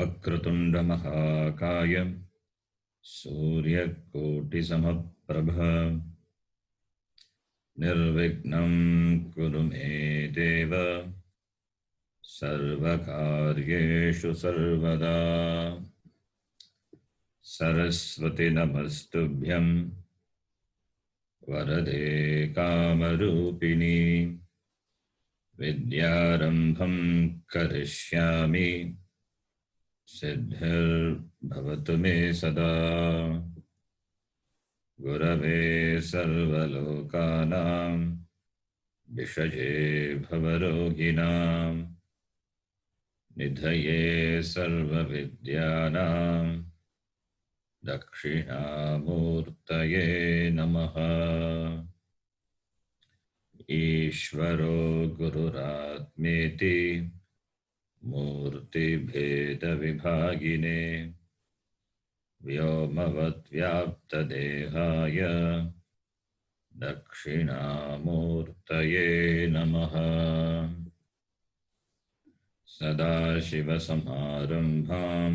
वक्रतुंड महाकाय सूर्यकोटिसमप्रभ निर्विघ्नं कुरु मे देव सर्वकार्येषु सर्वदा। सरस्वती नमस्तुभ्यं वरदे कामरूपिणी विद्यारंभं करिष्यामि सिद्धिर्भवतु मे सदा। गुरवे सर्वलोकानां विषये भवरोगिणां निधये सर्वविद्यानां दक्षिणामूर्तये नमः। ईश्वरो गुरुरात्मेति मूर्तिभेदविभागिने व्योमवद्व्याप्तदेहाय दक्षिणामूर्तये नमः। सदाशिवसमारम्भां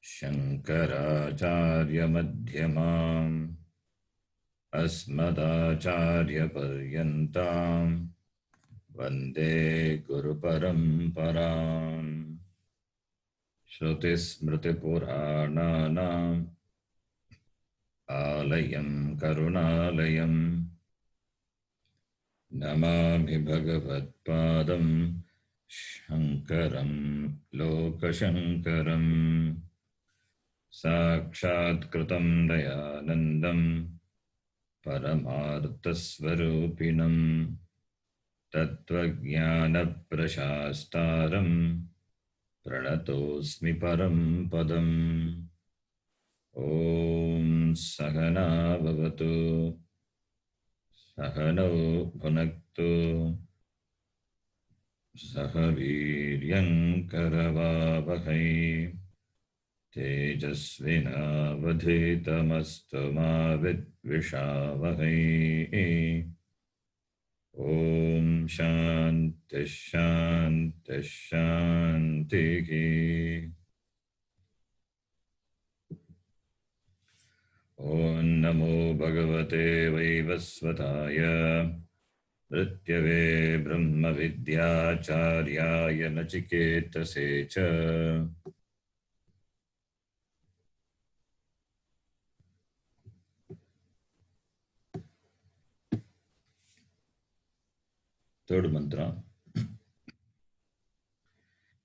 शङ्कराचार्यमध्यमाम् अस्मदाचार्यपर्यन्तां वन्दे गुरुपरम्पराम्। श्रुतिस्मृतिपुराणानाम् आलयं करुणालयं नमामि भगवत्पादं शङ्करं लोकशङ्करं। साक्षात्कृतं दयानन्दं परमार्थस्वरूपिणं तत्त्वज्ञानप्रशास्तारं प्रणतोऽस्मि परं पदम्। ॐ सहना भवतु सहनौ भुनक्तु सह वीर्यं करवावहै तेजस्विनावधीतमस्तु मा विद्विषावहै। ॐ शान्तिः शान्तिः शान्तिः। ॐ नमो भगवते वैवस्वताय मृत्यवे ब्रह्मविद्याचार्याय नचिकेतसे च। थर्ड मंत्र।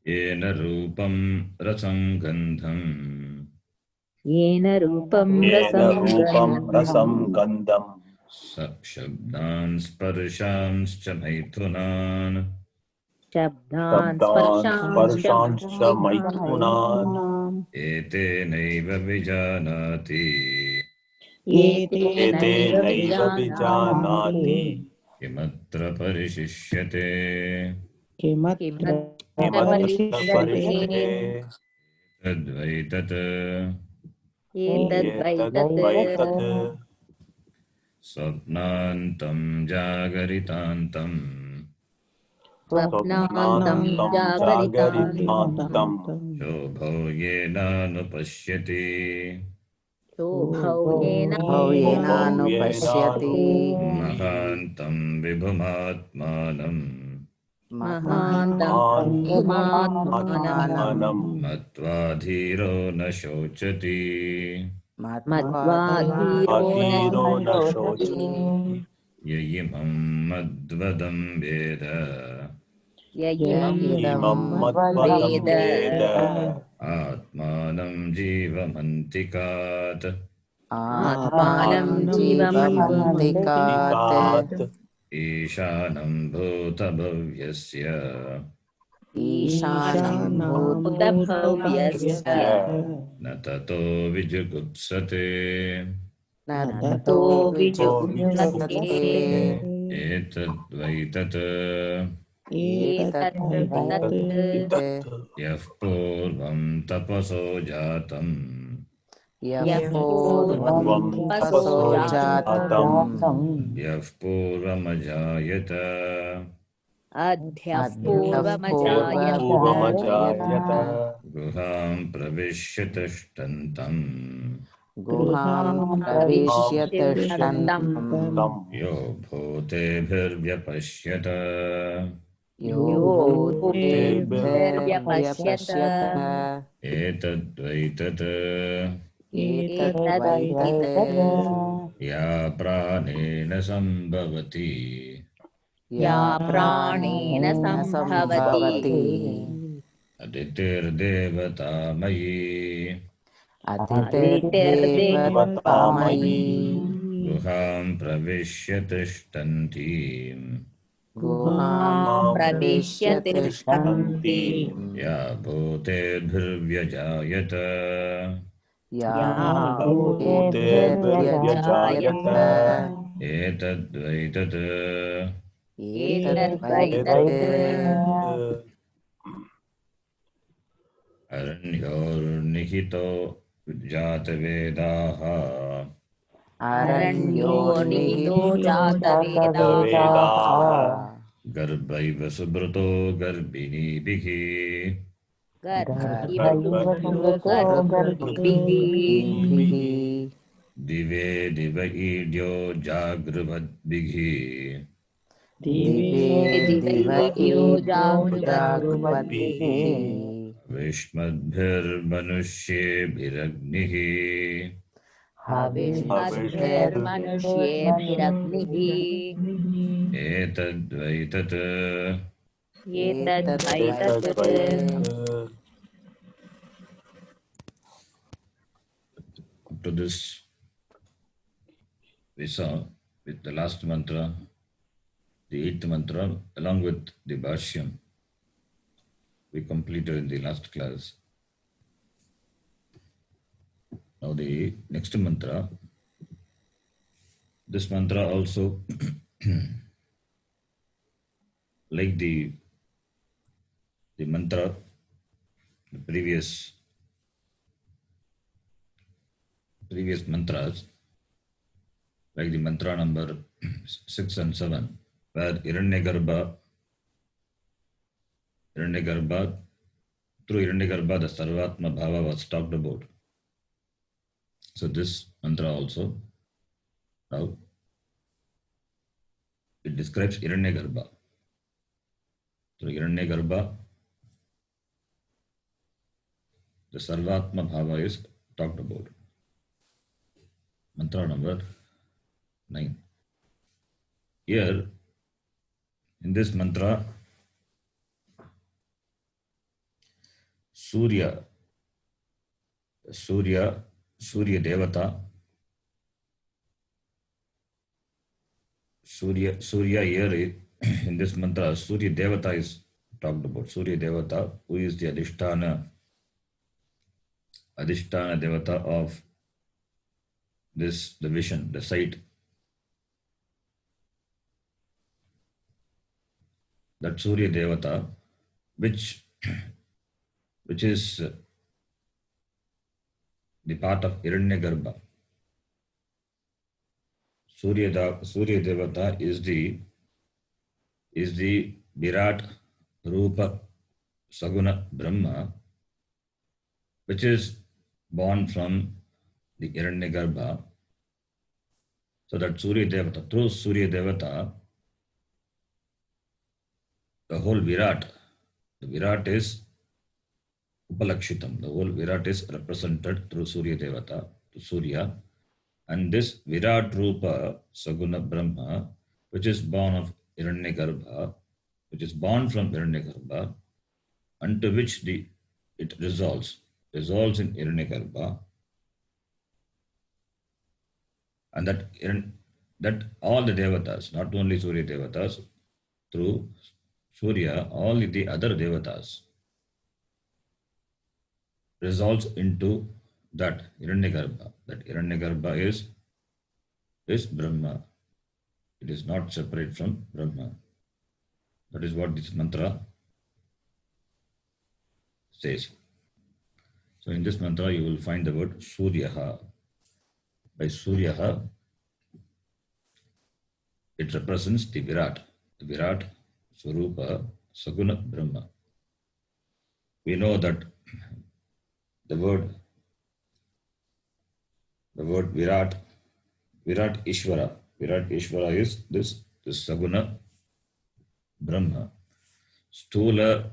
येन रूपं रसं गन्धं येन रूपं रसं गन्धं शब्दान् स्पर्शांश्च मैथुनान् शब्दान् स्पर्शांश्च मैथुनान् एतेनैव विजानाति एतेनैव विजानाति किमत्र परिशिष्यते। परिशिष्यते। तद्वै तत् एतद्वैतत् स्वप्नान्तं जागरितान्तं जागरितान्तं शोभो येनानुपश्यति। महान्तं विभुमात्मानं मत्वा धीरो न शोचति। य इमं मद्वदं वेद आत्मानं जीवमन्तिकात् ईशानं भूतभव्यस्य न ततो विजुगुप्सते। एतद्वै तत् यः पूर्वं तपसो जातं यः पूर्वमजायत अध्यः अद्यः पूर्वमजायत पूर्वमजायत गुहां प्रविश्य तिष्ठन्तम् गुहां प्रविश्य तिष्ठन्तम् तिष्ठन्तम् यो भूतेभिर्व्यपश्यत यो यो भूतेर्व्यपश्यत एतद्वैतत् एतद्वैतत् या प्राणेन सम्भवति या प्राणेन सम्भवति सम्भवति अदितिर्देवता मयि अदितिर्देवतामयी गुहां प्रविश्य तिष्ठन्तीम् गुहां प्रविश्य तिष्ठन्ति या भूतेर्भिर्व्यजायत या भूतेर्व्यजायत एतद्वैतत् एतद्वैतत् अरण्योर्निहितो जातवेदाः अरण्यो निहितो जातवेदाः गर्भैव सुब्रतो गर्भिणीभिः गर्भिः दिवे दिव ईड्यो जागृवद्भिः दिवयो जागृवद्भिः विष्मद्भिर्मनुष्येभिरग्निः हविष्मद्भिर्मनुष्येभिरग्निः एतद्वैतत् एतद्वैतत् Up to this, we saw with the last mantra, the 8th mantra, along with the Bhashyam, we completed in the last class. Now the next mantra, this mantra also, like the mantra, the previous mantras, like the mantra number 6 and 7, where Hiranyagarbha, through Hiranyagarbha, the Sarvatma Bhava was talked about. So this mantra also, now, it describes Hiranyagarbha. Through Hiranyagarbha, the Sarvatma Bhava is talked about. Mantra number 9. Here, in this mantra, Surya Devata, Surya here in this mantra, Surya Devata is talked about. Surya Devata, who is the Adhisthana Devata of this, the vision, the sight. That Surya Devata, which is the part of Hiranyagarbha. Surya Devata is the Virat Rupa Saguna Brahma, which is born from the Hiranyagarbha. So that Surya Devata, through Surya Devata, the whole Virat, the Virat is Upalakshitam. The whole Virat is represented through Surya Devata, to Surya. And this Virat Rupa Saguna Brahma, which is born of Hiranyagarbha, which is born from Hiranyagarbha, unto which it resolves in Hiranyagarbha, and that all the devatas, not only Surya devatas, through Surya, all the other devatas resolves into that Hiranyagarbha. That Hiranyagarbha is Brahma. It is not separate from Brahma. That is what this mantra says. So in this mantra you will find the word Suryaha. By Suryaha, it represents the Virat Swarupa, Saguna Brahma. We know that the word Virat, Virat Ishvara is this Saguna Brahma. Stula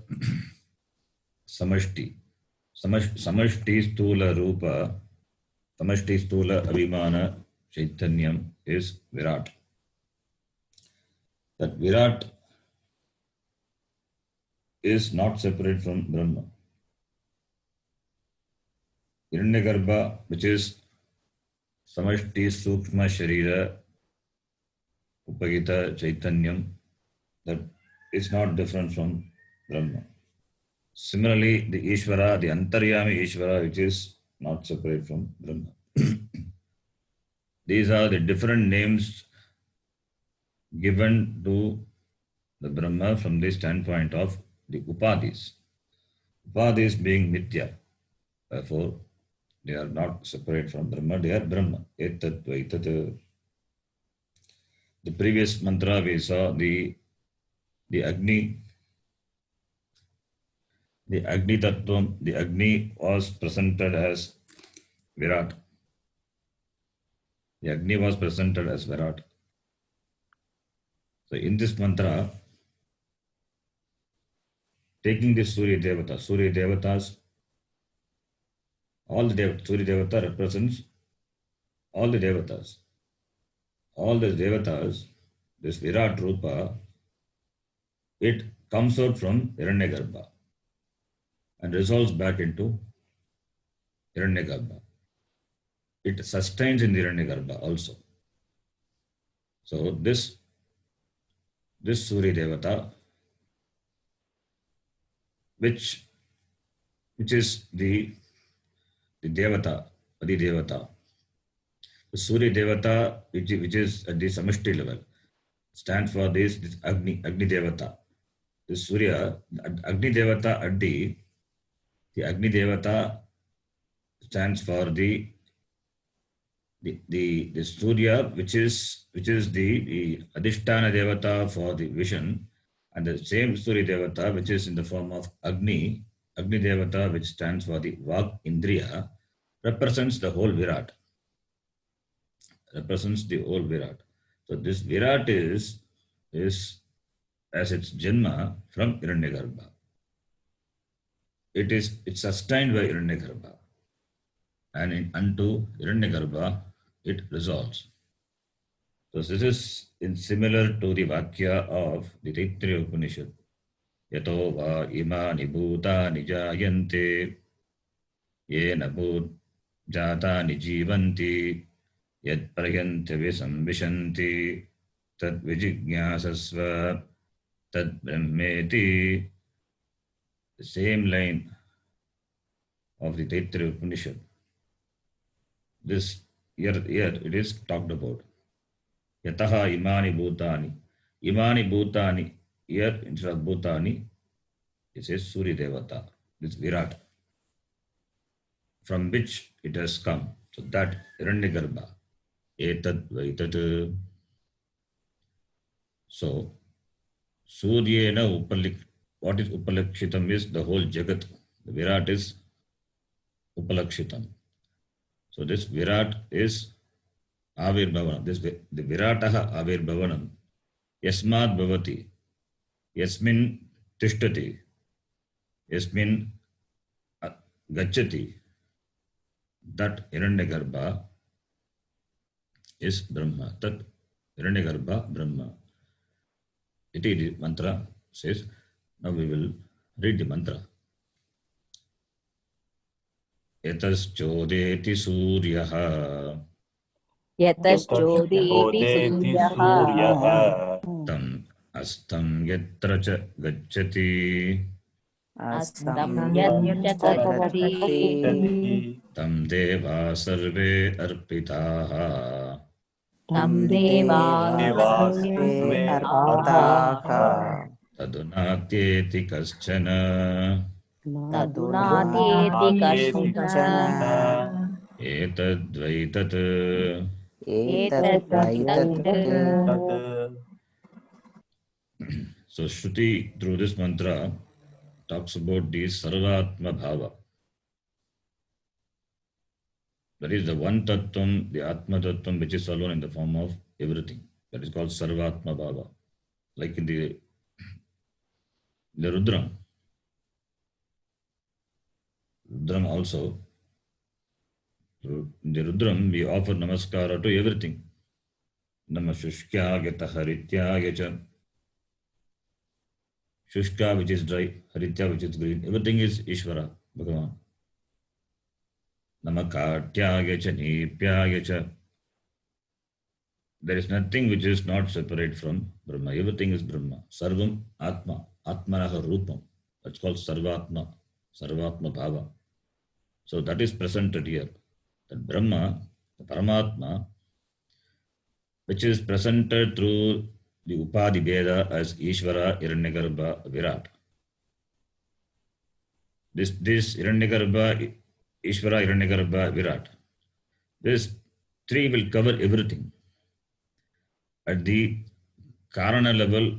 Samashti. Samashti Stula Rupa, Samashti Stula Abhimana Chaitanyam is Virat. That Virat is not separate from Brahma. Hiranyagarbha, which is Samashti Sukshma Sharira Upagita Chaitanyam, that is not different from Brahma. Similarly, the Ishvara, the Antaryami Ishvara, which is not separate from Brahma. These are the different names given to the Brahma from the standpoint of the Upadis. Upadis being Nitya. Therefore, they are not separate from Brahma, they are Brahma. Etat Vaitat. The previous mantra we saw the Agni. The Agni Tattvam, the Agni was presented as Virat. The Agni was presented as Virat. So in this mantra, taking this Surya Devatas, all the Devatas, Surya Devata represents all the Devatas. All the Devatas, this Virat Rupa, it comes out from Hiranyagarbha and resolves back into Hiranyagarbha. It sustains in Hiranyagarbha also. So this Surya Devata, which is the Devata, Adi Devata. The Surya Devata, which is at the Samashti level, stands for this Agni Devata. The Surya, Agni Devata Addi, the Agni Devata stands for the Surya, which is the Adhisthana Devata for the vision, and the same Surya Devata, which is in the form of Agni Devata, which stands for the Vak Indriya, represents the whole Virat. Represents the whole Virat. So this Virat is as its Janma from Hiranyagarbha. It's sustained by Hiranyagarbha. And unto Hiranyagarbha, it resolves. So this is similar to the Vakya of the Taittiriya Upanishad. Yato va imani bhutani jayante yena bhutjatani jivanti yad prayante visamvishanti tad vijijñāsasva tad brahmeti. The same line of the Taittiriya Upanishad. This here it is talked about. Yataha imani bhutani. Imani bhutani. Here instead of bhutani, it says Surya Devata. This Virat. From which it has come. So that Hiranyagarbha. Etat vaitat. So Suryena upalik. What is upalakshitam is the whole Jagat. The Virat is upalakshitam. So this Virat is Avirbhavanam. The Virataha Avirbhavanam. Yasmad Bhavati. Yasmin Tishtati. Yasmin Gacchati. That Hiranyagarbha is Brahma. That Hiranyagarbha Brahma. Iti mantra says. Now we will read the mantra. Yataschodeti suryaha Yataschodeti suryaha tam astam yatra cha gacchati astam yatra gacchati tam deva sarve arpitaha tam deva sarve arpitaha tadunatyeti kaschana tadunatyeti kashchana etadvaitat etadvaitat. So Shruti through this mantra talks about the Sarvatma Bhava. That is the one Tattvam, the Atma Tattvam, which is alone in the form of everything. That is called Sarvatma Bhava. Like in the Rudram. Rudram also. In the Rudram, we offer Namaskara to everything. Namashushkya Gata Haritya Gacha. Shushka, which is dry, Haritya, which is green. Everything is Ishvara, Bhagavan. Namakatya Gacha Nipya Gacha. There is nothing which is not separate from Brahma. Everything is Brahma. Sarvam Atma. Atmanaha Rupam. That's called Sarvatma. Sarvatma Bhava. So that is presented here. That Brahma, the Paramatma, which is presented through the Upadhi Veda as Ishvara, Hiranyagarbha, Virat. This Hiranyagarbha, Ishvara, Hiranyagarbha, Virat. This three will cover everything. At the Karana level,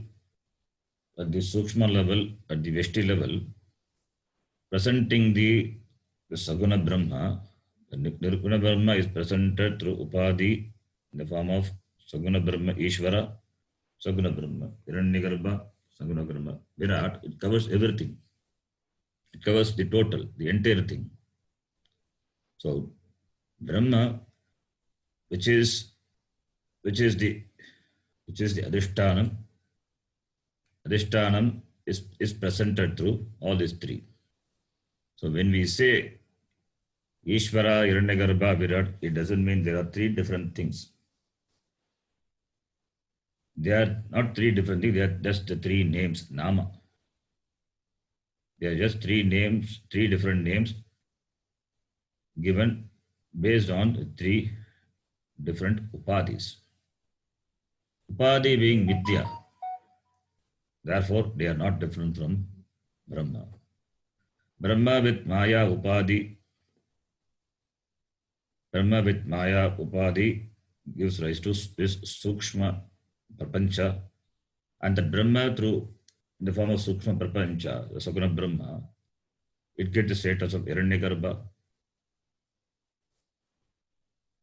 at the Sukshma level, at the Veshti level, presenting the Saguna Brahma, the Nirguna Brahma is presented through Upadhi in the form of Saguna Brahma, Ishvara, Saguna Brahma, Hiranyagarbha, Saguna Brahma, Virat. It covers everything. It covers the total, the entire thing. So Brahma, which is the Adhishtanam. Adhishtanam is presented through all these three. So when we say Ishvara, Hiranyagarbha, Virat, it doesn't mean there are three different things. They are not three different things, they are just the three names, Nama. They are just three names, three different names given based on the three different Upadhis. Upadhi being Vidya. Therefore, they are not different from Brahma. Brahma with Maya Upadhi. Brahma with Maya Upadhi gives rise to this Sukshma Prapancha. And the Brahma through in the form of Sukshma Prapancha, the Saguna Brahma, it gets the status of Hiranyagarbha.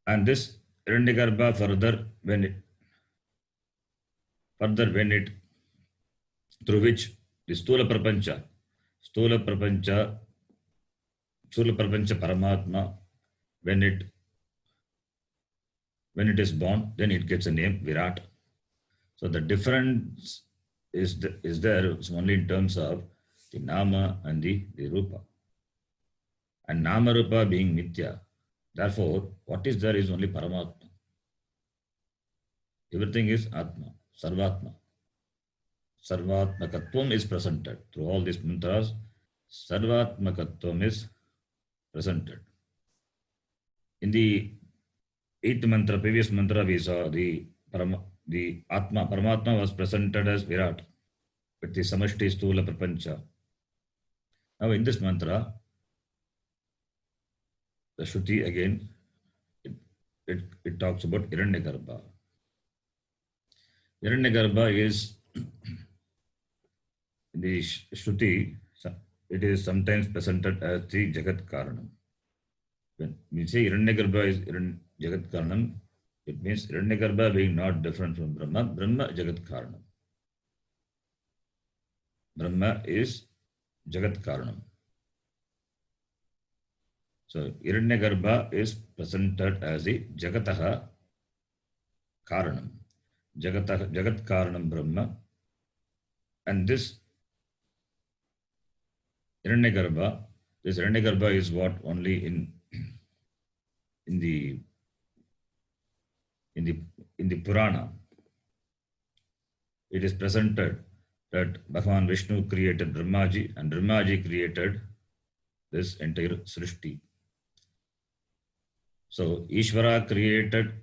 And this Hiranyagarbha further when it through which the Stula Prapancha Paramatma, when it is born, then it gets a name Virat. So the difference is there only in terms of the Nama and the Rupa. And Nama Rupa being Nitya. Therefore, what is there is only Paramatma. Everything is Atma, Sarvatma. Sarvatmakatvam is presented. Through all these mantras, Sarvatmakatvam is presented. In the 8th mantra, previous mantra, we saw the Atma, Paramatma was presented as Virat with the Samashti Stula Prapancha. Now in this mantra, the Shruti again, it talks about Hiranyagarbha. Hiranyagarbha is in the Shruti, it is sometimes presented as the Jagat Karanam. When we say Hiranyagarbha is Jagat Karanam, it means Hiranyagarbha being not different from Brahma. Brahma Jagat Karanam. Brahma is Jagat Karanam. So Hiranyagarbha is presented as the Jagataha Karanam. Jagat Karanam Brahma. And this Hiranyagarbha is what only in the Purana, it is presented that Bhagavan Vishnu created Brahmaji and Brahmaji created this entire Srishti. So Ishvara created,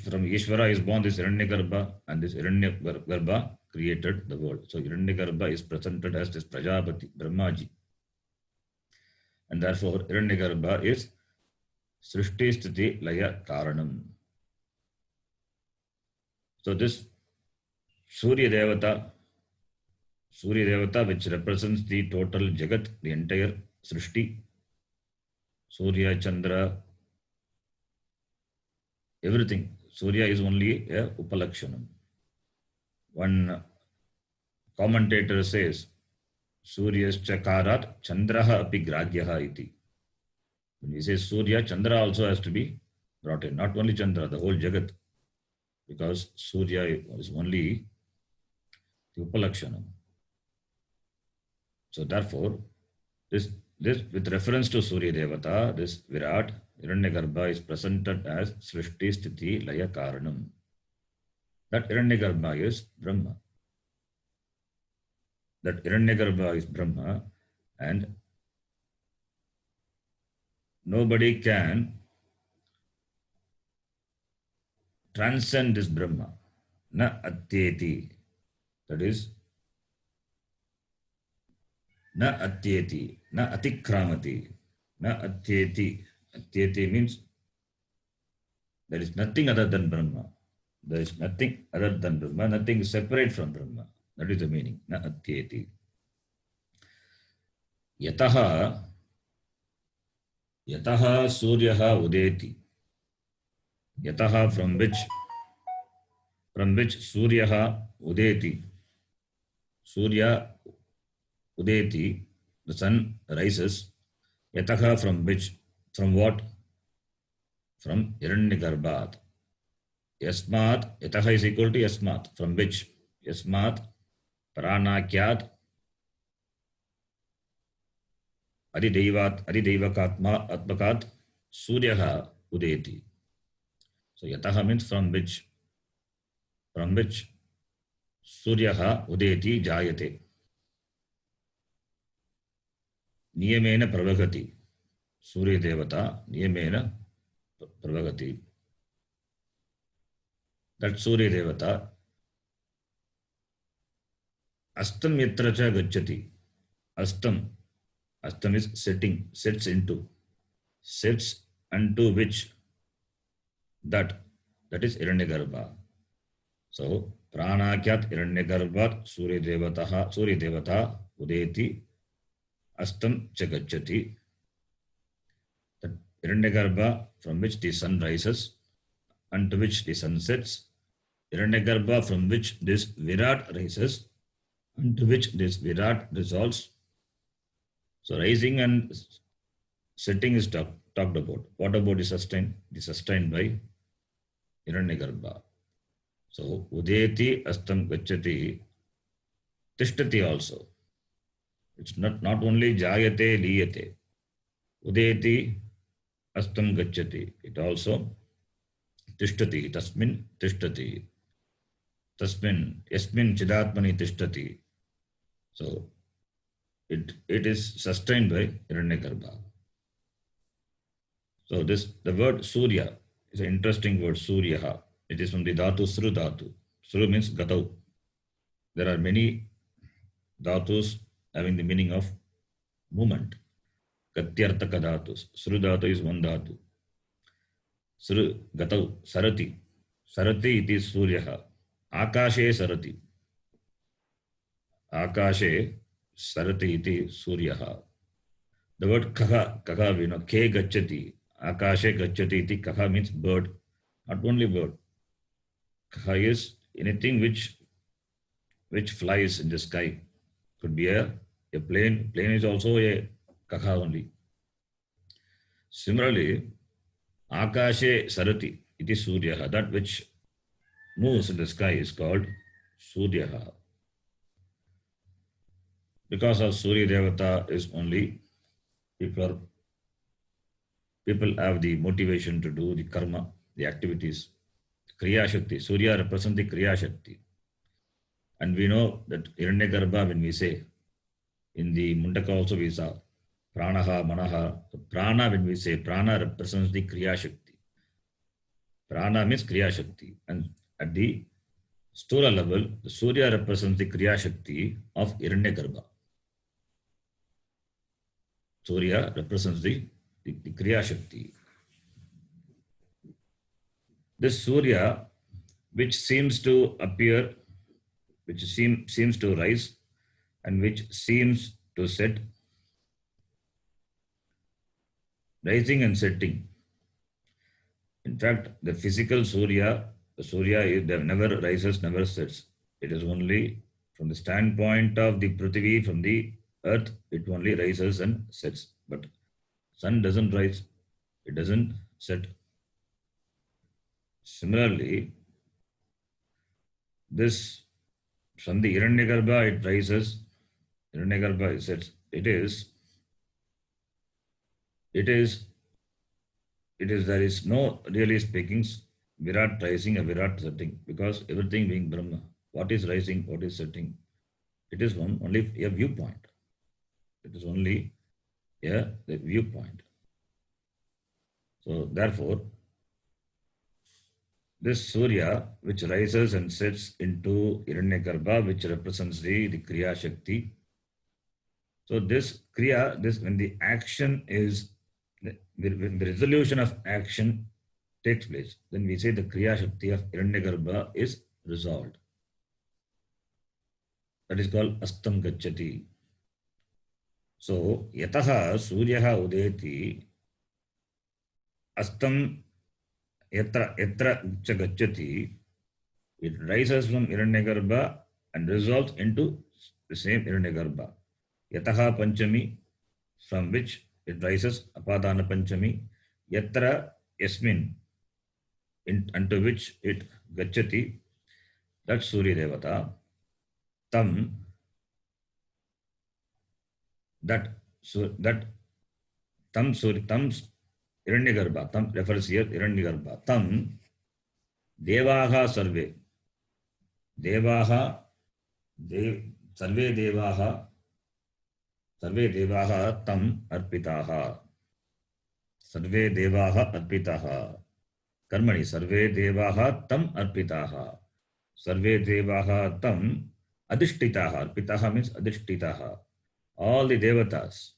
from Ishvara is born this Hiranyagarbha, and this Hiranyagarbha created the world. So Hiranyagarbha is presented as this Prajapati, Brahmaji. And therefore Hiranyagarbha is Srishti Sthiti Laya Karanam. So this Surya Devata, which represents the total Jagat, the entire Srishti, Surya, Chandra, everything. Surya is only a Upalakshanam. One commentator says, Suryascha karat Chandraha api gragyaha iti. When we say Surya, Chandra also has to be brought in. Not only Chandra, the whole Jagat. Because Surya is only the Upalakshanam. So therefore, this with reference to Surya Devata, this Virat, Hiranyagarbha is presented as Srishti Sthiti Laya Karanam. That Hiranyagarbha is Brahma. That Hiranyagarbha is Brahma, and nobody can transcend this Brahma. Na atyeti. That is, na atyeti, na atikramati, na atyeti. Atyeti means there is nothing other than Brahma. There is nothing other than Brahma. Nothing is separate from Brahma. That is the meaning. Na atyeti. Yataha suryaha udeti. Yataha from which suryaha udeti. Surya udeti, the sun rises. Yataha from which? From what? From Hiranyagarbhat. Yasmat, yataha is equal to yasmat. From which? Yasmat, pranakyat, adidevakatma atmakat, suryaha udeti. So yataha means from which? From which? Suryaha udeti jayate. Niyamena pravagati. Surya Devata niyamena pravagati. That Surya Devata astam yatra cha gacchati. Astam is setting, sets unto which? That is Hiranyagarbha. So pranakyat Hiranyagarbhat Surya Devata udeti astam cha gacchati. That Hiranyagarbha from which the sun rises, unto which the sun sets. Hiranyagarbha from which this Virat rises, unto which this Virat resolves. So rising and setting is talked about. What about the sustain? The sustained by Hiranyagarbha. So udeti astam gacchati tishtati also. It's not only jayate liyate. Udeti astam gacchati. It also tishtati. Tasmin tishtati. Tasmin yasmin chidatmani tishtati. So it is sustained by Hiranyagarbha. So the word Surya is an interesting word, Suryaha. It is from the dhatu Sru dhatu. Sru means gatau. There are many dhatus having the meaning of movement. Gatyartaka dhatus. Sru dhatu is one dhatu. Sru gatau sarati. Sarati it is Suryaha. Akashe sarati. Akashe sarati iti Suryaha. The word kaha we know. Ke gacchati. Akashe gacchati iti kaha means bird. Not only bird. Kaha is anything which flies in the sky. Could be a plane. Plane is also a kaha only. Similarly, Akashe sarati iti Suryaha. That which moves in the sky is called Suryaha. Because of Surya Devata is only people have the motivation to do the karma, the activities. Kriya Shakti. Surya represents the Kriya Shakti. And we know that Hiranyagarbha, when we say, in the Mundaka also we saw, Pranaha, Manaha. Prana, when we say, Prana represents the Kriya Shakti. Prana means Kriya Shakti. And at the Sthula level, the Surya represents the Kriya Shakti of Hiranyagarbha. Surya represents the Kriya Shakti. This Surya, which seems to appear which seems to rise and which seems to set, rising and setting. In fact, the physical Surya, the Surya never rises, never sets. It is only from the standpoint of the Prithvi, from the earth, it only rises and sets. But sun doesn't rise, it doesn't set. Similarly, this from the Hiranyagarbha, it rises, Hiranyagarbha it sets. It is, there is no really speaking Virat rising and Virat setting, because everything being Brahma. What is rising, what is setting? It is only a viewpoint. It is only the viewpoint. So therefore, this Surya, which rises and sets into Hiranyagarbha, which represents the Kriya Shakti. So this Kriya, when the action is, when the resolution of action takes place, then we say the Kriya Shakti of Hiranyagarbha is resolved. That is called Astam Gacchati. So, Yataha Suryaha Udeti Astam Yatra cha Gacchati, it rises from Hiranyagarbha and resolves into the same Hiranyagarbha. Yataha Panchami, from which it rises, Apadana Panchami, Yatra Yasmin, unto which it Gacchati, that Surya Devata, Tam, that Tam Hiranyagarbha, Tam refers here Hiranyagarbha, Tam Devaha Sarve, Devaha, Sarve Devaha Tam Arpitaha, Sarve Devaha Arpitaha, Karmani, Sarve Devaha Tam Arpitaha, Sarve Devaha Tam Adhishtitaha, Arpitaha means Adhishtitaha. All the devatas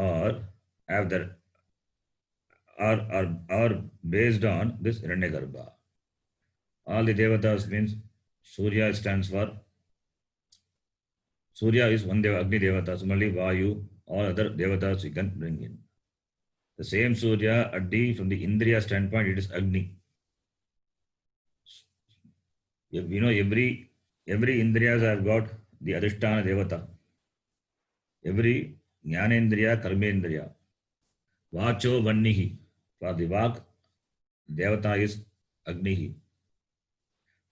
are based on this Hiranyagarbha. All the devatas means Surya stands for, Surya is one deva, Agni devata, similarly Vayu, all other devatas we can bring in. The same Surya from the Indriya standpoint, it is Agni. You know, every Indriyas have got the Adhisthana devata. Every Jnanendriya, Karmendriya. Vacho Vannihi. For the Vak, devata is Agnihi.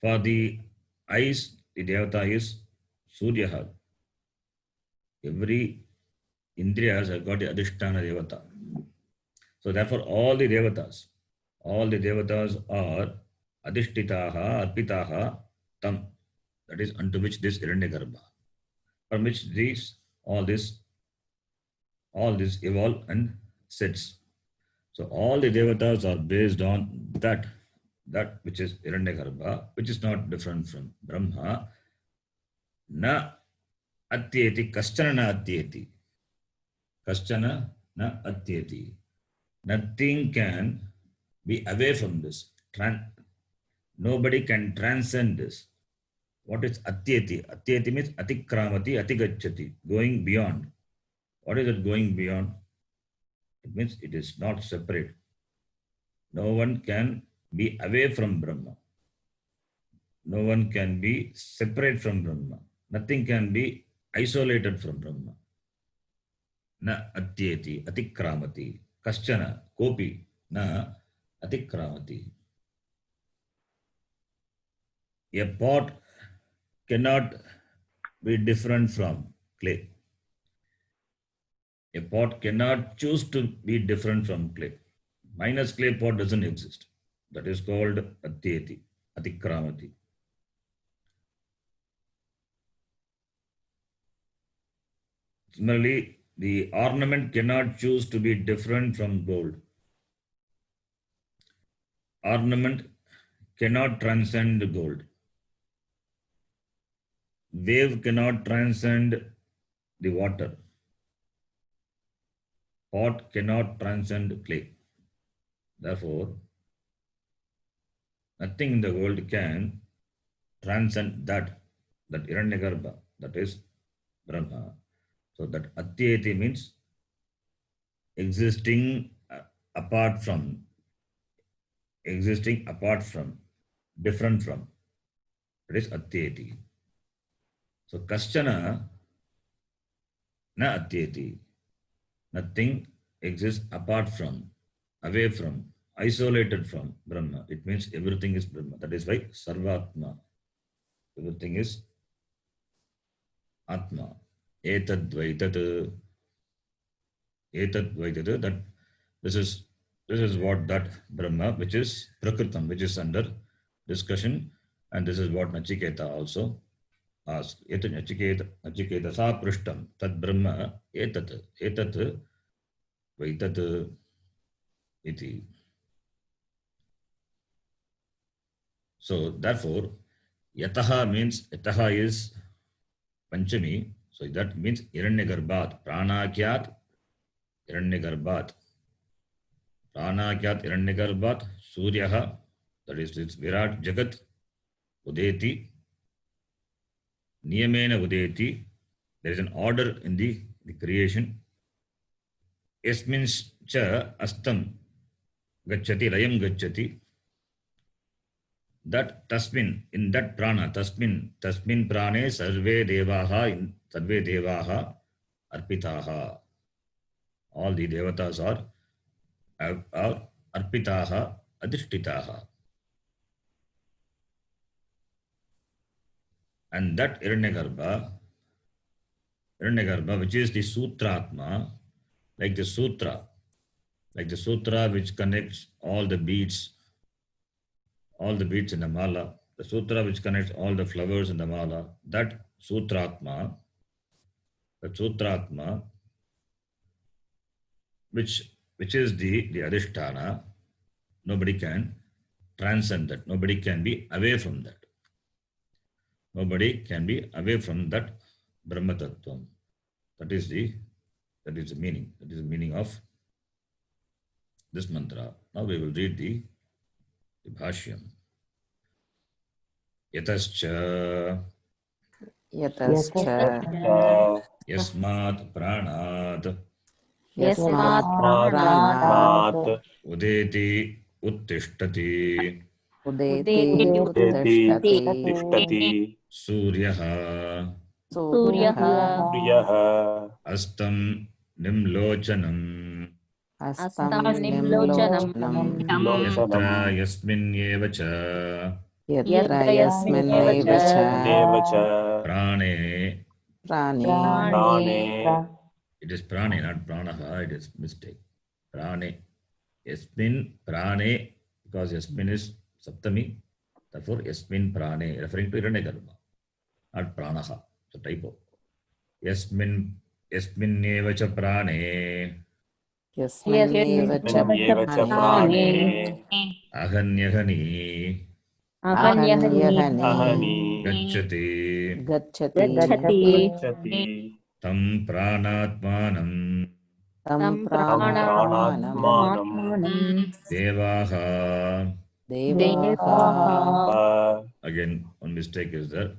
For the eyes, the devata is Suryaha. Every Indriyas have got the Adhisthana devata. So therefore, all the devatas are Adhishtitaha, Arpitaha, Tam. That is unto which this Hiranyagarbha, from which all this evolve and sets. So all the devatas are based on that which is Hiranyagarbha, which is not different from Brahma. Na atyeti, kaschana na atyeti. Kaschana na atyeti. Nothing can be away from this. Nobody can transcend this. What is atyeti? Atyeti means atikramati, atigacchati, going beyond. What is it going beyond? It means it is not separate. No one can be away from Brahma. No one can be separate from Brahma. Nothing can be isolated from Brahma. Na atyeti, atikramati, kaschana, kopi, na atikramati. A pot cannot be different from clay. A pot cannot choose to be different from clay. Minus clay pot doesn't exist. That is called atyeti, atikramati. Similarly, the ornament cannot choose to be different from gold. Ornament cannot transcend gold. Wave cannot transcend the water. Pot cannot transcend clay. Therefore, nothing in the world can transcend that Hiranyagarbha, that is Brahma. So that Atyeti means existing apart from, different from. That is Atyeti. So Kaschana na Atyeti. Nothing exists apart from, away from, isolated from Brahma. It means everything is Brahma. That is why Sarvatma. Everything is Atma. Etadvaitat. Etadvaitat. That this is what that Brahma, which is Prakritam, which is under discussion, and this is what Nachiketa also asked. Etat Nachiketa sa prishtam tad Brahma etat vaitat iti. So therefore, yataha means, yataha is Panchami. So that means Hiranyagarbhat, Pranakyat Hiranyagarbhat. Pranakyat Hiranyagarbhat, Suryaha, that is this Virat Jagat, Udeti, Niyamena Udeti. There is an order in the creation. Yasmin cha astam gacchati, layam gacchati. That tasmin, in that prana, tasmin prane sarve devaha arpitaha. All the devatas are arpitaha, adhishtitaha. And that Hiranyagarbha, which is the Sutratma, like the sutra which connects all the beads in the mala, the sutra which connects all the flowers in the mala, that Sutratma, which is the Adhisthana, nobody can transcend that. Nobody can be away from that. Nobody can be away from that Brahma Tattvam. That is the meaning. That is the meaning of this mantra. Now we will read the Bhashyam. Yatascha Yasmat Pranat Udeti Uttishtati Suryaha Astam Nimlochanam Yatra Yasminyeva cha Prane. It is Prane, not Pranaha. It is mistake. Prane. Yasmin Prane, because Yasmin is Saptami. Therefore, Yasmin Prane, referring to Hiranyagarbha, not Pranaha. It's a typo. Yasminyeva cha Prane. Ahanyahani. Gacchati. Tam Pranatmanam. Devaha. Again, one mistake is there.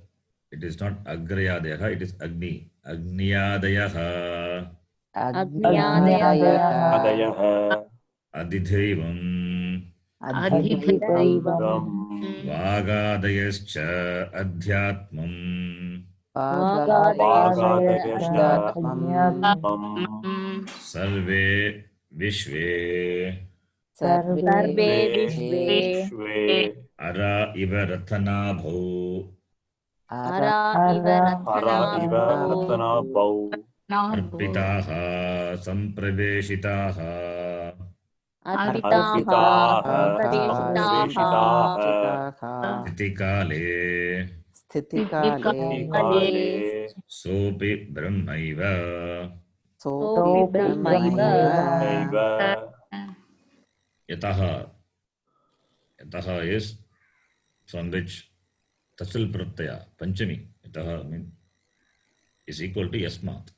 It is not Agrayadayaha, it is Agni. Agniyadayaha. Adidhaivam. Vagadayascha Adhyatmam. Sarve Vishve. Ara iva rathanabhau. Arpitaha sampraveshitaha. Stitikale. Sopi Brahmaiva. Yataha. Yataha is from which Tasil Pratyaya, Panchami. Yataha is equal to Yasmat.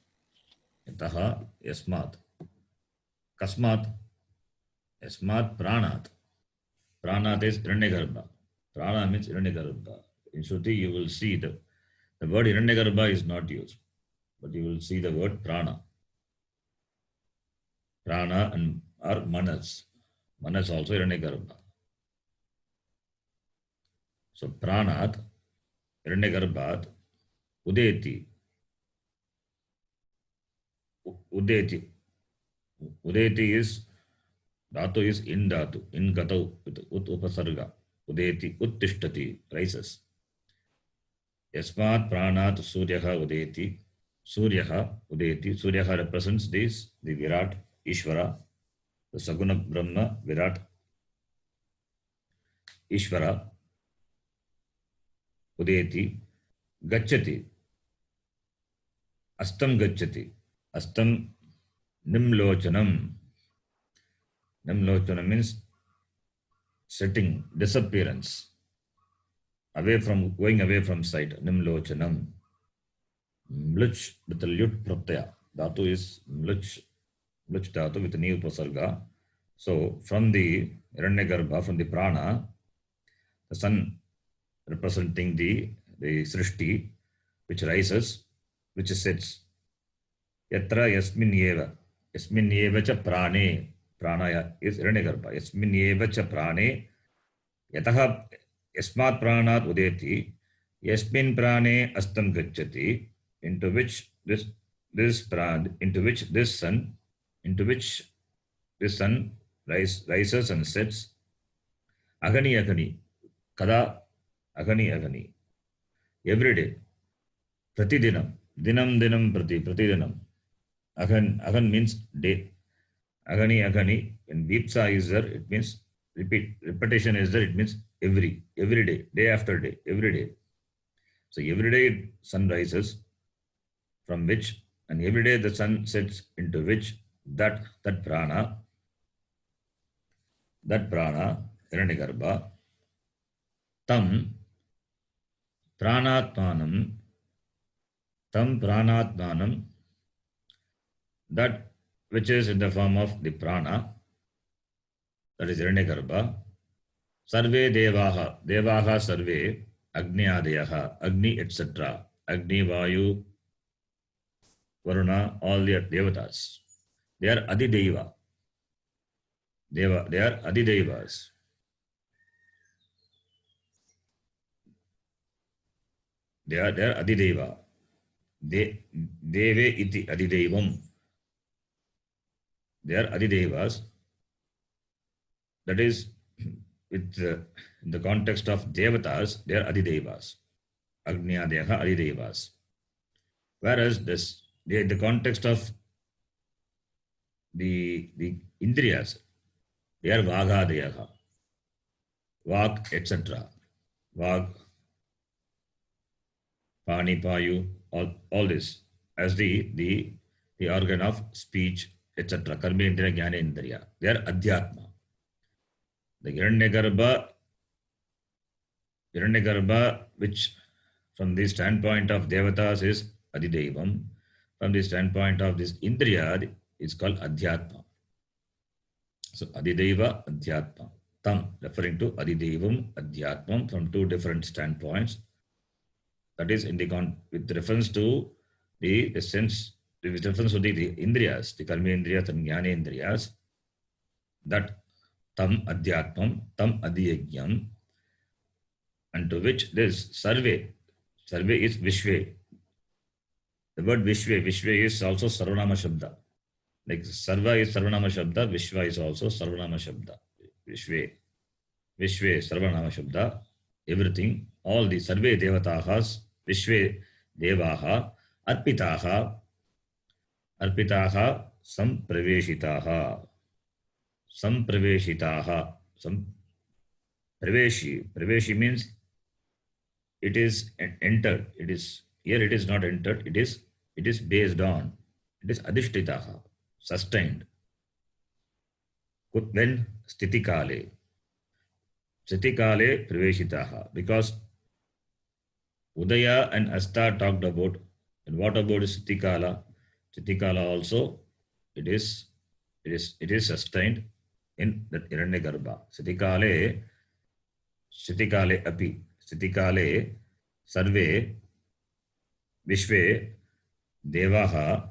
Yataha Yasmat. Kasmat. Yasmat Pranat. Pranat is Hiranyagarbha. Prana means Hiranyagarbha. in Shruti you will see the word Hiranyagarbha is not used, but you will see the word prana. Prana and or manas. Manas also Hiranyagarbha. So pranat, Hiranyagarbhat, udeti. Udeti. Udeti is, dhatu is in dhatu, in gatau, with ut upasarga. Udeti, uttishtati, rises. Yasmat pranat suryaha udeti. Suryaha udeti. Suryaha represents this, the Virat, Ishvara, the Saguna Brahma, Virat, Ishvara, udeti, gacchati, astam gacchati, astam nimlochanam. Nimlochanam means setting, disappearance, going away from sight. Nimlochanam. Mluch with the lut pratyaya. Dhatu is mluch dhatu with ni upasarga. So from the Hiranyagarbha, from the prana, the sun representing the srishti, which rises, which sets. Yatra yasmin yeva cha prane. Pranaya is Hiranyagarbha. Yasmin yeva cha prane. Yataha yasmat pranat udeti. Yasmin prane astam gacchati. Into which this sun rises and sets. Agani. Kada agani. Every day. Pratidinam. Dinam pratidinam. Agan means day. Agani. When Vipsa is there, it means repetition is there, it means every day after day, every day. So every day sun rises, from which, and every day the sun sets, into which that prana, Hiranyagarbha, tam pranatmanam, that which is in the form of the prana, that is Hiranyagarbha, sarve devaha sarve, agni adayaha, agni etc., agni, vayu, Varuna, all the devatas. They are adideva. They are adidevas. They are adideva. Deve iti adidevam. They are adidevas. That is, with in the context of devatas, they are adidevas. Agniyadeha adidevas. Whereas the context of the indriyas, they are vagadeyaha. Vak, etc. Vag, pani, payu, all this as the organ of speech, etc. Karma indriya, jnana indriya. They are adhyatma. The Hiranyagarbha, which from the standpoint of devatas is adidevam, from the standpoint of this indriya is called adhyatma. So adideva, adhyatma. Tam, referring to adidevam, adhyatmam from two different standpoints. That is with reference to the sense, with reference to the indriyas, the karma indriyas and jnana indriyas, that tam adhyatmam, tam adhyajnam, and to which this sarve is vishve. The word vishve is also sarvanama shabda. Like sarva is sarvanama shabda, vishva is also sarvanama shabda. Vishve sarvanama shabda, everything, all the sarve devatahas, vishve devaha, arpitaha, sampraveshitaha. Praveshi means it is entered. It is not entered. It is based on. It is adhishtitaha, sustained. When stitikale praveshitaha, because Udaya and Asta talked about. And what about Stitikala? Stitikala also it is sustained in the Hiranyagarbha. Stitikale api. Stitikale Sarve Vishve Devaha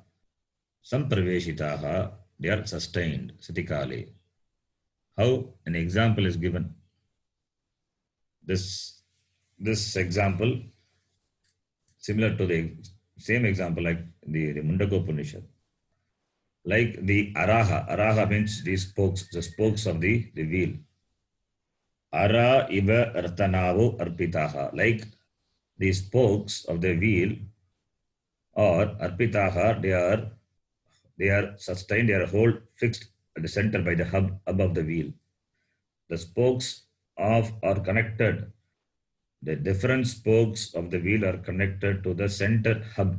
Sampraveshitaha, they are sustained Satikale. How an example is given. This example similar to the same example like the Mundaka Upanishad. Like the Araha means the spokes of the wheel. Ara iva artanavo arpitaha, like the spokes of the wheel or arpitaha, they are sustained, they are hold fixed at the center by the hub above the wheel. The spokes are connected. The different spokes of the wheel are connected to the center hub.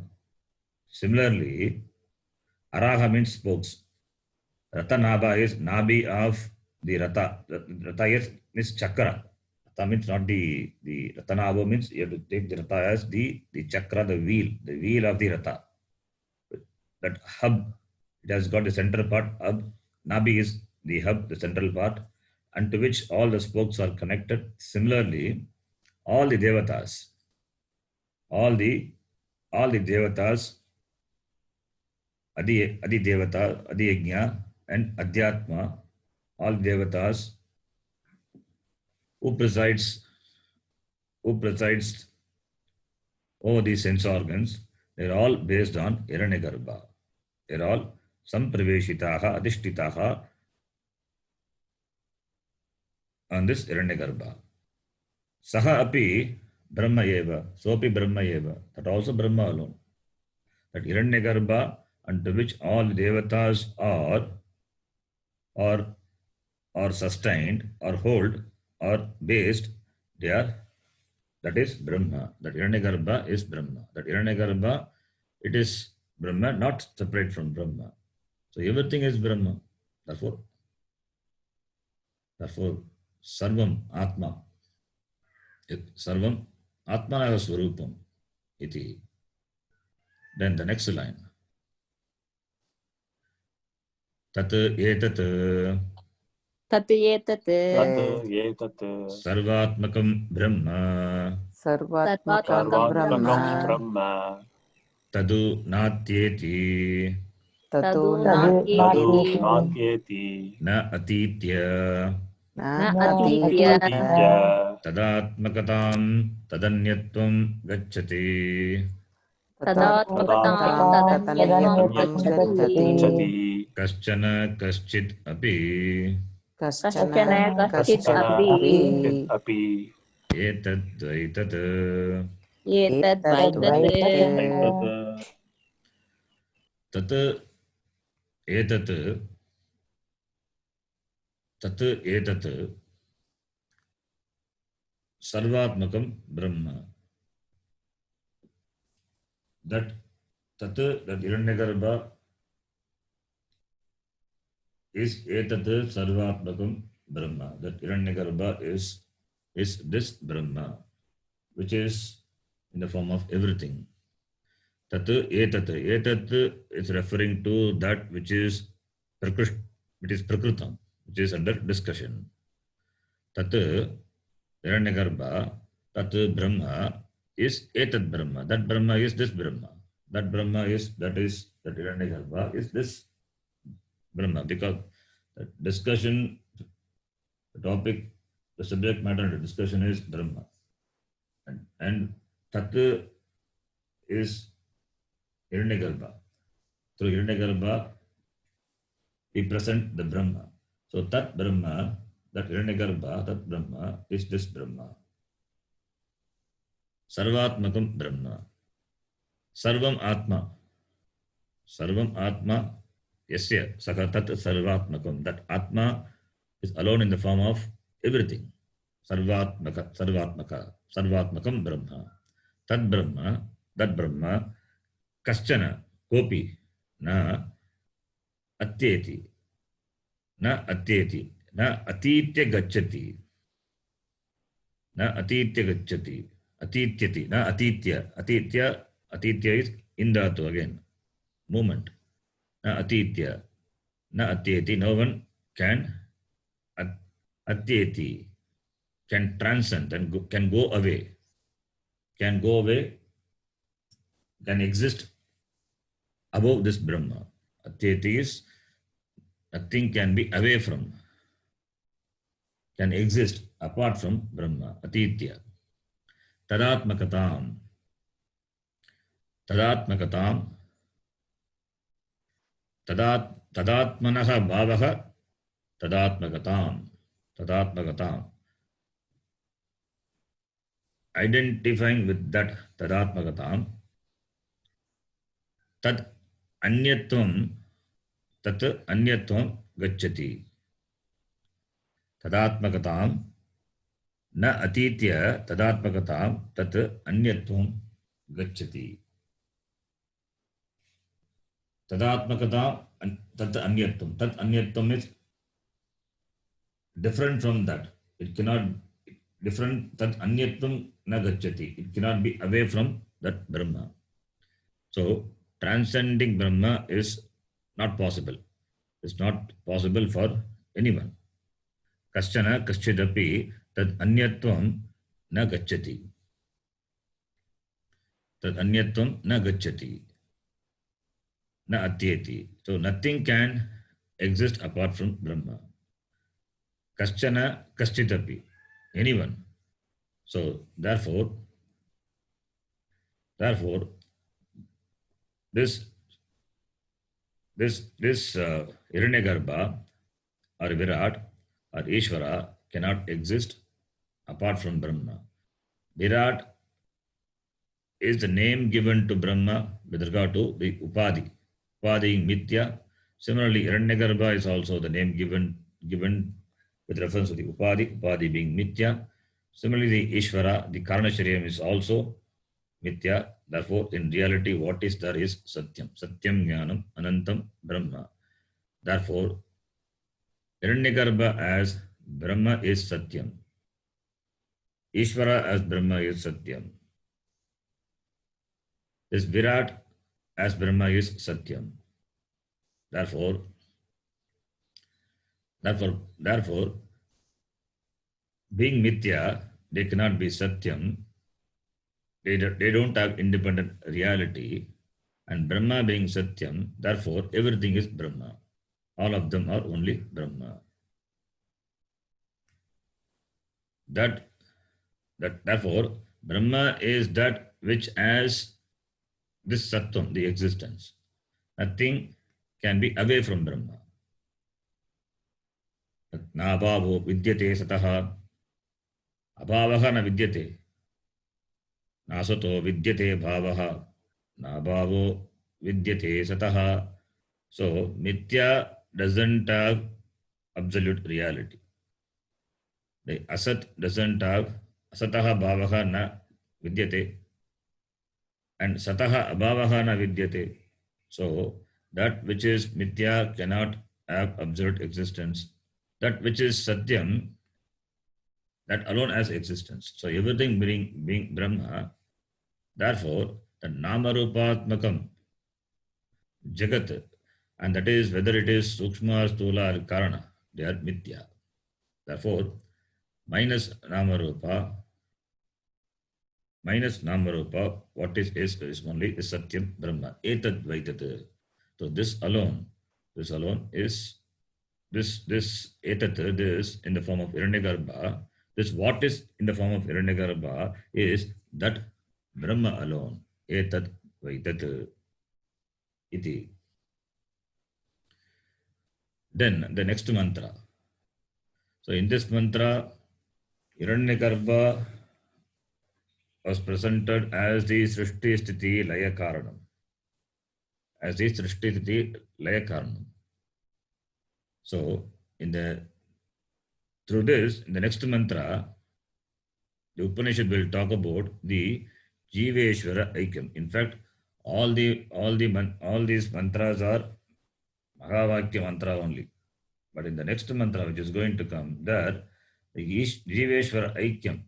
Similarly, Araha means spokes. Ratanabha is Nabi of the Rata. Rata is Chakra. Rata means not the Ratanabha means you have to take the Rata as the Chakra, the wheel of the Rata. That hub, it has got the center part, hub. Nabi is the hub, the central part, and to which all the spokes are connected. Similarly, all the devatas, Adi Devata, Adi Yajna, and Adhyatma, all devatas who presides over these sense organs, they're all based on Hiranyagarbha. They're all Sampraveshitaha, Adhishtitaha on this Hiranyagarbha. Saha api Brahma eva, sopi Brahma eva, that also Brahma alone. That Hiranyagarbha unto which all devatas are sustained, or hold, or based, that is Brahma. That Hiranyagarbha is Brahma. That Hiranyagarbha, it is Brahma, not separate from Brahma. So everything is Brahma. Therefore, Sarvam Atma. Sarvam Atmanava Swarupam iti. Then the next line. Tat etat Sarvatmakam Brahma Sarvatmakam Brahma Brahma Tadu Natyeti Tatu Tadu Natyeti Natyeti Na Atitya Na Atitya Atitya Tadatmakatam Tadanyatvam Gacchati Tadatmakatam Tatanyatvam Gacchati Gacchati Kaschit Api Kaschana Kaschana Kaschit Api Api Etadvaitat Etadvaita Tat Etat Sarvatmakam Brahma. That Hiranyagarbha is Etat Sarvatmakam Brahma. That Hiranyagarbha is this Brahma, which is in the form of everything. Tat Etat is referring to that which is Prakritam, which is under discussion. Tat Hiranyagarbha, Tat Brahma is Etat Brahma. That Brahma is this Brahma. That Brahma is that Hiranyagarbha is this Brahma, because the discussion, the topic, the subject matter under discussion is Brahma. And Tat is Hiranyagarbha. Through Hiranyagarbha, we present the Brahma. So Tat Brahma, that Hiranyagarbha, Tat Brahma is this Brahma. Sarvatmakam Brahma. Sarvam Atma. Sarvam Atma. Yasya Sakatat Sarvatmakam. That Atma is alone in the form of everything. Sarvatmakam Brahma. Tad Brahma, that Brahma, Kaschana, Kopi, na Atyeti, na Atitya Gacchati, Atitya is Indatu again, movement. Na Atyeti, no one can Atyeti, can transcend and can go away. can go away, can exist above this Brahma. Atyeti is nothing can be away from, can exist apart from Brahma. Atitya. Tadatmakatam. Tadatmakatam. Tadatmanaha bhavaha. Tadatmakatam. Tadatmakatam. Identifying with that tadatmakatam. Tad anyatvam. Tat anyatvam gacchati. Tadatmakatam. Na atitya tadatmakatam. Tat anyatvam gacchati. Tadatmakata tat anyatvam. Tat anyatvam is different from that. It cannot different. Tat anyatvam na gacchati. It cannot be away from that Brahma. So transcending Brahma is not possible. It's not possible for anyone. Kaschana kaschidapi tad anyatvam na gacchati. Tad anyatvam na gacchati. Na atyeti. So nothing can exist apart from Brahma. Kaschana kaschitapi. Anyone. So therefore, this Hiranyagarbha or Virat or Ishvara cannot exist apart from Brahma. Virat is the name given to Brahma with regard to the Upadhi. Upadhi Mithya. Similarly, Hiranyagarbha is also the name given with reference to the Upadhi being Mithya. Similarly, the Ishvara, the Karana Sharyam is also Mithya. Therefore, in reality, what is there is Satyam. Satyam Jnanam Anantam Brahma. Therefore, Hiranyagarbha as Brahma is Satyam. Ishvara as Brahma is Satyam. This Virat as Brahma is Satyam. Therefore, being Mithya, they cannot be Satyam. They don't have independent reality. And Brahma being Satyam, therefore everything is Brahma. All of them are only Brahma. Therefore, Brahma is that which has this Sattvam, the existence. Nothing can be away from Brahma. Nabhavo vidyate sataha. Abhavaha na vidyate. Nasato vidyate bhavaha. Nabhavo vidyate sataha. So, Mithya doesn't have absolute reality. The Asat doesn't have Asataha bhavaha na vidyate. And Sataha abhavaha na vidyate. So, that which is Mithya cannot have absolute existence. That which is Satyam, that alone has existence. So everything being Brahma, therefore the Namarupatmakam Jagat, and that is whether it is Sukshma, Stula or Karana, they are Mithya. Therefore, minus Namarupa, what is only is Satyam Brahma. Etad Vaitat. So this alone is this etat, this in the form of Hiranyagarbha, this what is in the form of Hiranyagarbha is that Brahma alone. Etat vaitat iti. Then the next mantra. So in this mantra, Hiranyagarbha was presented as the Srishti Sthiti Laya Karanam. As the Srishti Sthiti Laya Karanam. So, through this, in the next mantra, the Upanishad will talk about the Jiveshwara Aikyam. In fact, all these mantras are Mahavakya mantra only. But in the next mantra, which is going to come, there, the Jiveshwara Aikyam.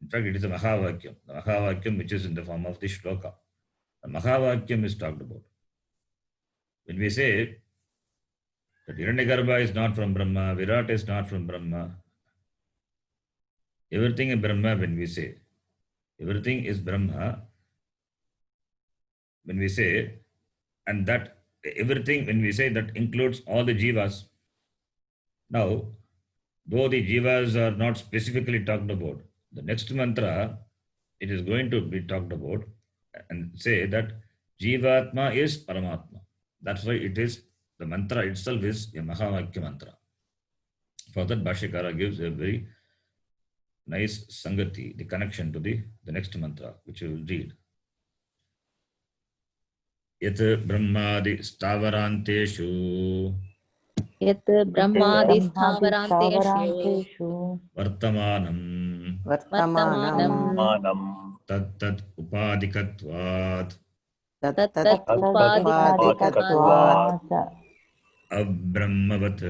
In fact, it is a Mahavakyam. The Mahavakyam which is in the form of the shloka. The Mahavakyam is talked about. When we say that Hiranyagarbha is not from Brahma, Virat is not from Brahma. Everything is Brahma when we say. Everything is Brahma. When we say, and that everything, when we say, that includes all the jivas. Now, though the jivas are not specifically talked about, the next mantra, it is going to be talked about and say that Jivatma is Paramatma. That's why it is, the mantra itself is a Mahavakya mantra. For that, Bhashyakara gives a very nice Sangati, the connection to the next mantra, which we will read. Yat Brahmadi Stavaranteshu यत् ब्रह्मादिस्थावरान्तेषु Vartamanam वर्तमानं मानं Tat Upadikatvat तत्तत् उपाधिकत्वात् उपाधिकत्वात् Abrahmavat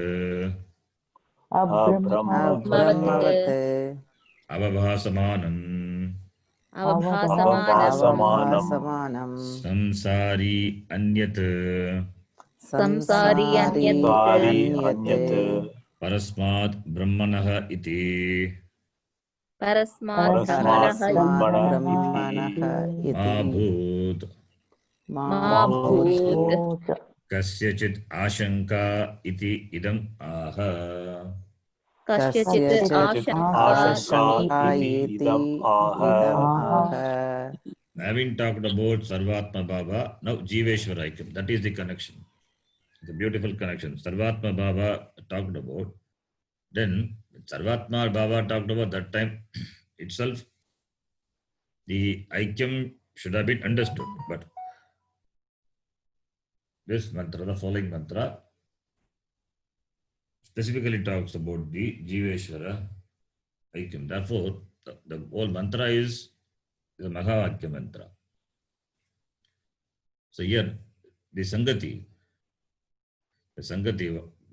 अब्रह्मवत् Avabhasamanam अवभासमानं अवभासमानं Samsari Anyat संसारी अन्यत् सारी अन्यत् Parasmat Brahmanah iti परस्मात् परस्मात् ब्रह्मणः ब्रह्मणः इति Mabhut मा भूत् Kasyachit Ashanka iti idam aha. कस्यचित् कस्यचित् आशंका आशंका इति इति इदम् आह Having talked about Sarvatma Bhava, now Jiveshwara Aikyam. That is the connection. The beautiful connection. Sarvatma Bhava talked about. Then Sarvatma Bhava talked about, that time itself, the Aikyam should have been understood. But this mantra, the following mantra, specifically talks about the Jiveshwara Aikyam. Therefore, the whole mantra is the Mahavakya mantra. So here, the Sangati,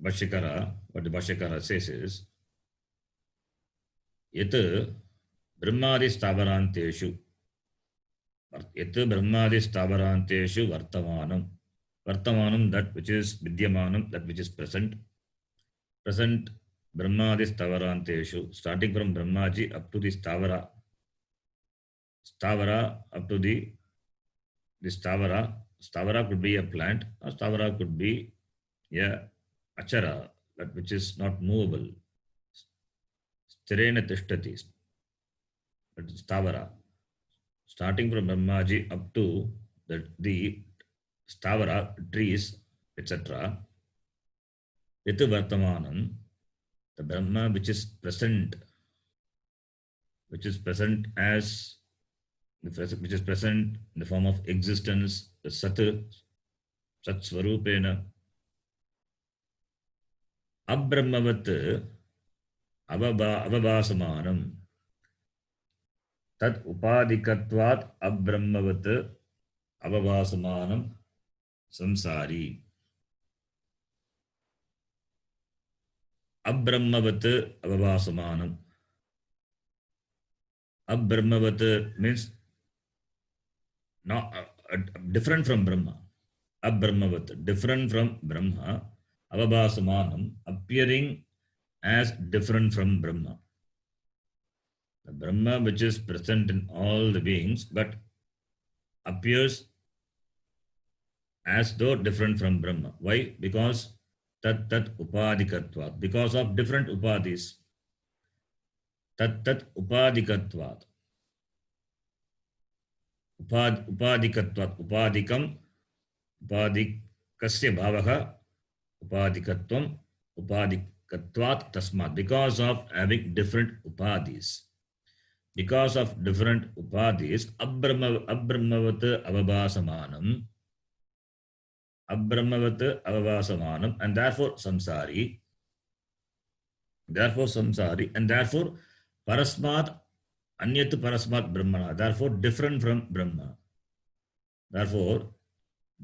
Bhashyakara, what the Bhashyakara says is, Yat Brahmadi Stavaranteshu, Vartamanam. Vartamanam, that which is Vidyamanam, that which is present. Present Brahmadi Stavaranteshu, starting from Brahmaji up to the Stavara. Stavara up to the Stavara. Stavara could be a plant, or Stavara could be a achara, that which is not movable. Sthirena tishtati. That is Stavara. Starting from Brahmaji up to the Stavara, trees, etc. Yatu Vartamanam, the Brahma which is present as, which is present in the form of existence, the Sat Swarupena. Abrahmavat Avabhasamanam. Tat Upadikatvat Abrahmavat Avabhasamanam Samsari. Abrahmavat Avabhasamanam. Abrahmavat means not different from Brahma. Abrahmavat, different from Brahma. Avabhasamanam, appearing as different from Brahma. The Brahma which is present in all the beings, but appears as though different from Brahma. Why? Because tat upadikatvat. Because of different upadis. Tat upadikatvat. Upadikatvat. Upadikam. Upadikasya bhavaha. Upadikatvam. Upadikatvat tasmat. Because of having different upadis. Because of different upadis, Abrahmavat avabhasamanam. Abrahmavat avabhasamanam, and therefore samsari. Therefore samsari, and therefore parasmat anyat parasmat brahmana. Therefore different from Brahma. Therefore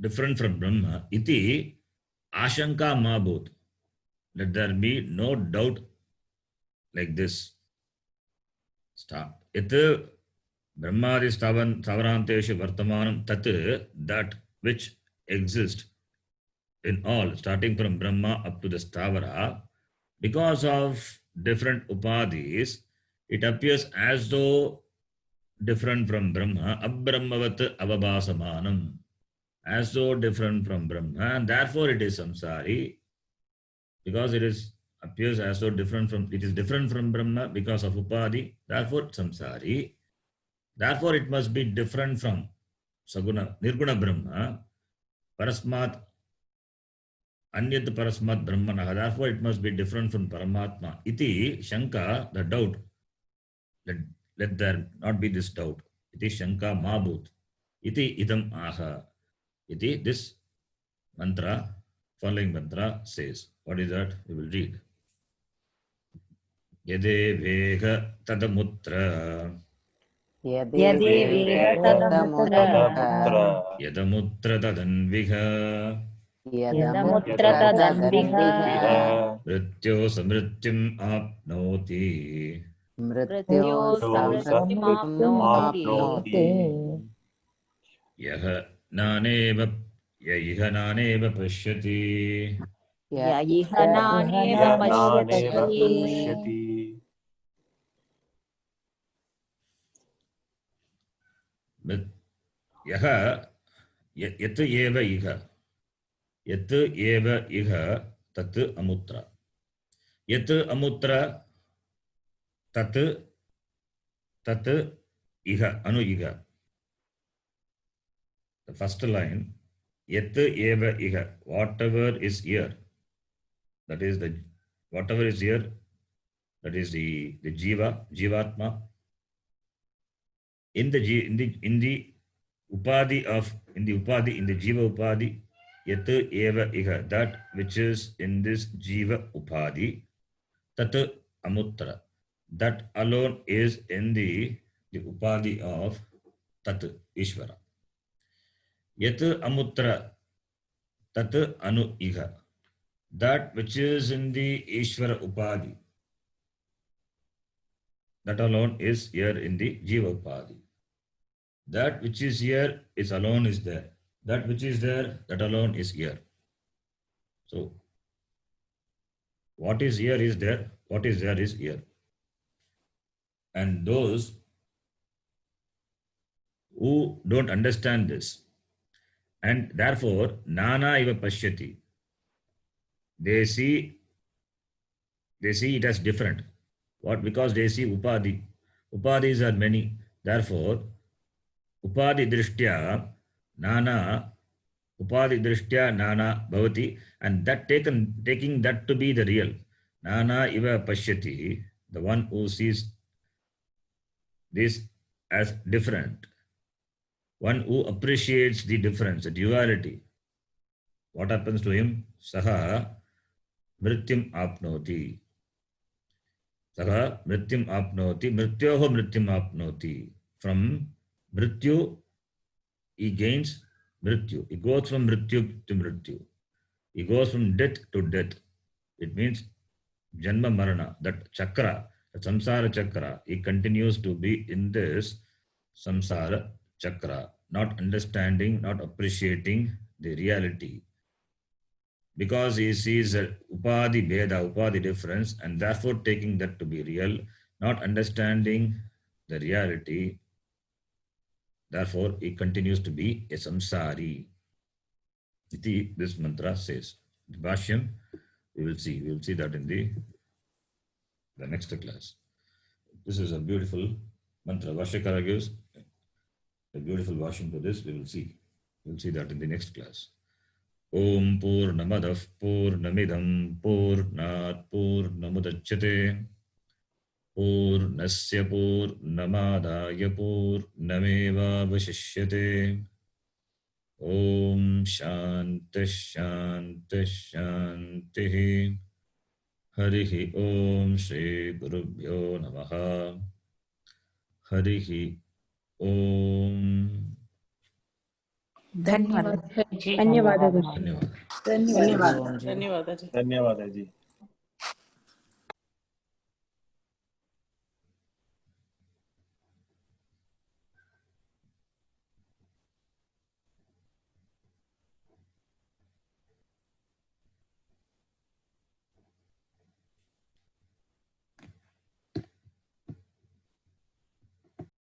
different from Brahma. Iti ashanka mabhut. Let there be no doubt like this. Stop. It Brahmadi Stavaranteshu Vartamanam Tat, that which exists in all, starting from Brahma up to the Stavara, because of different upadis, it appears as though different from Brahma, Abrahmavat avabhasamanam, as though different from Brahma, and therefore it is samsari, because it is appears as though different from, it is different from Brahma because of Upadhi, therefore samsari. Therefore it must be different from Saguna, Nirguna Brahma, Parasmat, Anyat Parasmat Brahmana, therefore it must be different from Paramatma. Iti Shanka, the doubt. Let there not be this doubt. Iti Shanka Mabhut. Iti idam aha. Iti, this mantra, following mantra says. What is that? We will read. Yade vega tadamutra. Yadeveha Tadamutra Yadamutra tadanviha. Yadamutra tadanviha Viha Mrityo samrityam apnoti. Mrityo samrityamapnoti Yaha naneva Yaha naneva pashyati. Yayiha naneva Naneva pashyati Pashyati Yaha yat eva iha. Yat eva iha tat amutra. Yat amutra tat iha anu iha. The first line, yat eva iha, whatever is here, that is the, whatever is here, that is the jiva, jivatma. In the upadhi of, in the jiva upadhi, yat eva iha, that which is in this jiva upadhi, tat amutra, that alone is in the upadhi of tat Ishvara. Yat amutra tat anu iha, that which is in the Ishvara upadhi, that alone is here in the jiva upadhi. That which is here is alone is there. That which is there, that alone is here. So, what is here is there, what is there is here. And those who don't understand this, and therefore, nana iva pashyati, they see it as different. What? Because they see upadhi. Upadhis are many. Therefore, upadhi drishtya nana, upadhi drishtya nana bhavati, and that taking that to be the real. Nana iva pashyati, the one who sees this as different, one who appreciates the difference, the duality. What happens to him? Saha mrityam apnoti. Saha mrityam apnoti. Mrityoho mrityam apnoti. From mrityu, he gains mrityu. He goes from mrityu to mrityu. He goes from death to death. It means janma marana, that chakra, the samsara chakra, he continues to be in this samsara chakra, not understanding, not appreciating the reality. Because he sees upadhi bheda, upadhi difference, and therefore taking that to be real, not understanding the reality, therefore he continues to be a samsari. This mantra says. The Bhashyam, we will see that in the next class. This is a beautiful mantra. Vashyakara gives a beautiful Bhashyam to this. We will see that in the next class. Om Purnamadav Purnamidam Purnat Purnamudachyate Purnasya Purnamadaya Purnameva Vashishyate. Om Shanti Shanti Shanti. Harihi Om Shri Gurubhyo Namaha. Harihi Om. ಧನ್ಯವಾದ ಧನ್ಯವಾದ ಧನ್ಯವಾದ. ಧನ್ಯವಾದ ಧನ್ಯವಾದ G